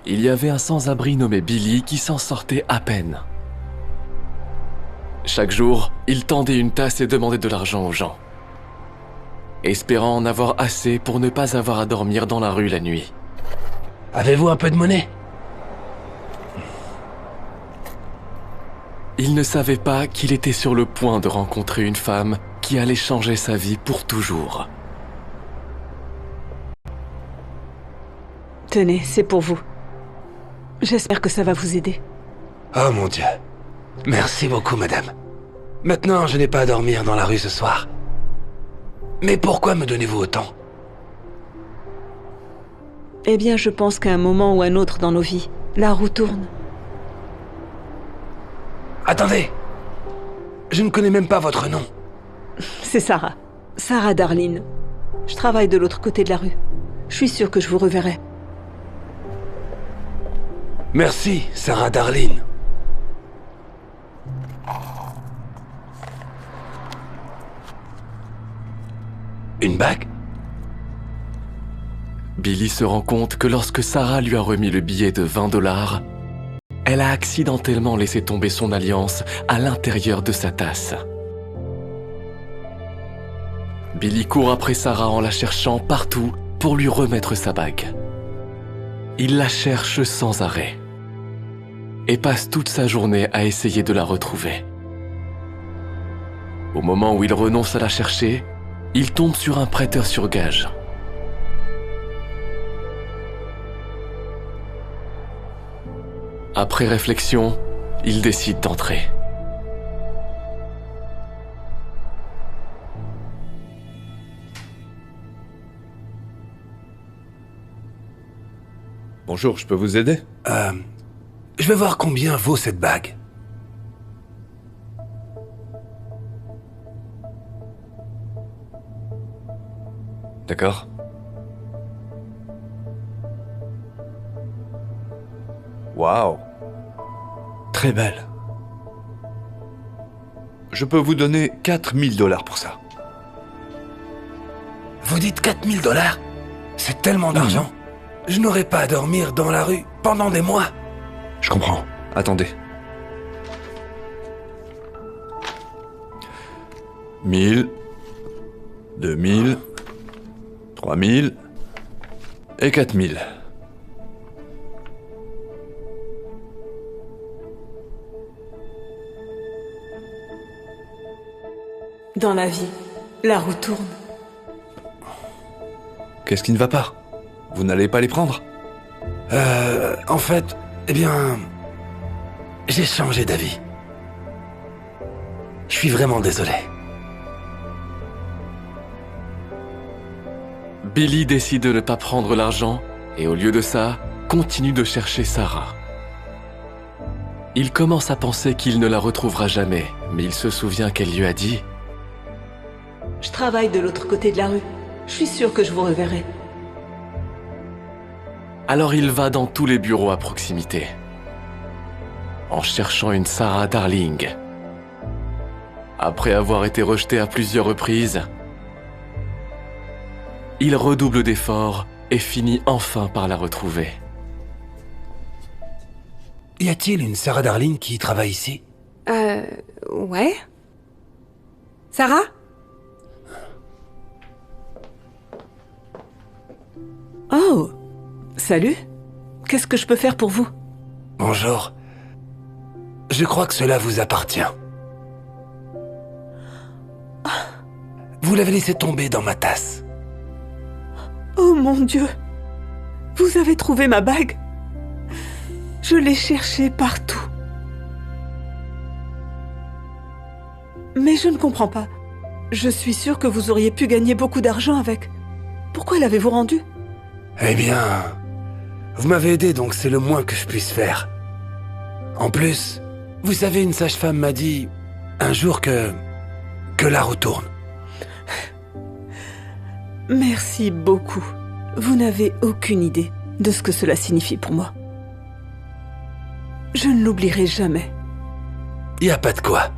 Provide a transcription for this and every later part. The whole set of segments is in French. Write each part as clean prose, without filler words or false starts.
il y avait un sans-abri nommé Billy qui s'en sortait à peine. Chaque jour, il tendait une tasse et demandait de l'argent aux gens, espérant en avoir assez pour ne pas avoir à dormir dans la rue la nuit. Avez-vous un peu de monnaie? Il ne savait pas qu'il était sur le point de rencontrer une femme qui allait changer sa vie pour toujours. Tenez, c'est pour vous. J'espère que ça va vous aider. Oh mon Dieu. Merci beaucoup, madame. Maintenant, je n'ai pas à dormir dans la rue ce soir. Mais pourquoi me donnez-vous autant? Eh bien, je pense qu'à un moment ou un autre dans nos vies, la roue tourne. Attendez! Je ne connais même pas votre nom. C'est Sarah. Sarah Darlene. Je travaille de l'autre côté de la rue. Je suis sûre que je vous reverrai. Merci, Sarah Darlene. Une bague? Billy se rend compte que lorsque Sarah lui a remis le billet de 20 $, elle a accidentellement laissé tomber son alliance à l'intérieur de sa tasse. Billy court après Sarah en la cherchant partout pour lui remettre sa bague. Il la cherche sans arrêt et passe toute sa journée à essayer de la retrouver. Au moment où il renonce à la chercher, il tombe sur un prêteur sur gage. Après réflexion, il décide d'entrer. Bonjour, je peux vous aider? Je vais voir combien vaut cette bague. D'accord. Waouh! Très belle. Je peux vous donner 4 000 $ pour ça. Vous dites 4 000 $? C'est tellement d'argent. Je n'aurai pas à dormir dans la rue pendant des mois. Je comprends. Attendez. 1000, 2000, 3000 et 4000. Dans la vie, la roue tourne. Qu'est-ce qui ne va pas? Vous n'allez pas les prendre? En fait, eh bien... j'ai changé d'avis. Je suis vraiment désolé. Billy décide de ne pas prendre l'argent et au lieu de ça, continue de chercher Sarah. Il commence à penser qu'il ne la retrouvera jamais, mais il se souvient qu'elle lui a dit « Je travaille de l'autre côté de la rue. Je suis sûre que je vous reverrai. » Alors il va dans tous les bureaux à proximité, en cherchant une Sarah Darling. Après avoir été rejeté à plusieurs reprises, il redouble d'efforts et finit enfin par la retrouver. Y a-t-il une Sarah Darlene qui travaille ici? Ouais. Sarah? Oh, salut. Qu'est-ce que je peux faire pour vous? Bonjour. Je crois que cela vous appartient. Vous l'avez laissé tomber dans ma tasse. Oh mon Dieu! Vous avez trouvé ma bague? Je l'ai cherchée partout. Mais je ne comprends pas. Je suis sûre que vous auriez pu gagner beaucoup d'argent avec. Pourquoi l'avez-vous rendue? Eh bien... vous m'avez aidé, donc c'est le moins que je puisse faire. En plus, vous savez, une sage-femme m'a dit un jour que la roue tourne. Merci beaucoup. Vous n'avez aucune idée de ce que cela signifie pour moi. Je ne l'oublierai jamais. Y a pas de quoi.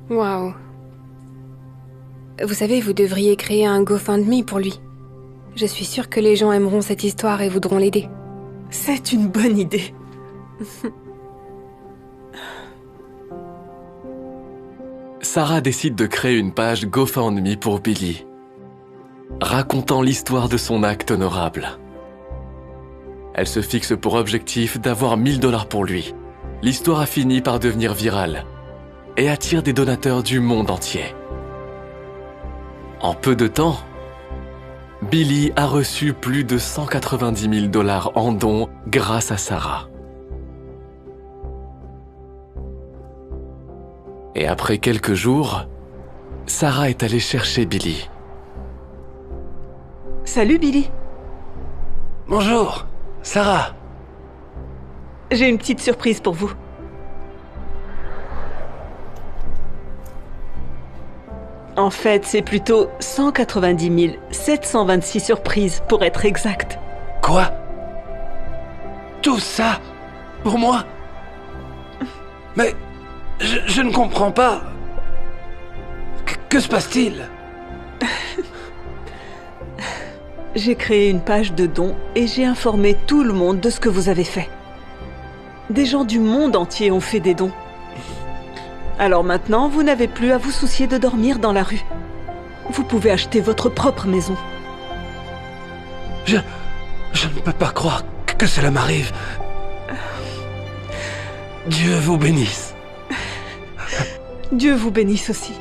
Waouh. Vous savez, vous devriez créer un GoFundMe pour lui. Je suis sûre que les gens aimeront cette histoire et voudront l'aider. C'est une bonne idée. Sarah décide de créer une page GoFundMe pour Billy, racontant l'histoire de son acte honorable. Elle se fixe pour objectif d'avoir 1 000 $ pour lui. L'histoire a fini par devenir virale et attire des donateurs du monde entier. En peu de temps, Billy a reçu plus de 190 000 $ en dons grâce à Sarah. Et après quelques jours, Sarah est allée chercher Billy. Salut Billy. Bonjour, Sarah. J'ai une petite surprise pour vous. En fait, c'est plutôt 190 726 surprises pour être exact. Quoi? Tout ça? Pour moi? Mais je ne comprends pas. Que se passe-t-il? J'ai créé une page de dons et j'ai informé tout le monde de ce que vous avez fait. Des gens du monde entier ont fait des dons. Alors maintenant, vous n'avez plus à vous soucier de dormir dans la rue. Vous pouvez acheter votre propre maison. Je ne peux pas croire que cela m'arrive. Dieu vous bénisse. Dieu vous bénisse aussi.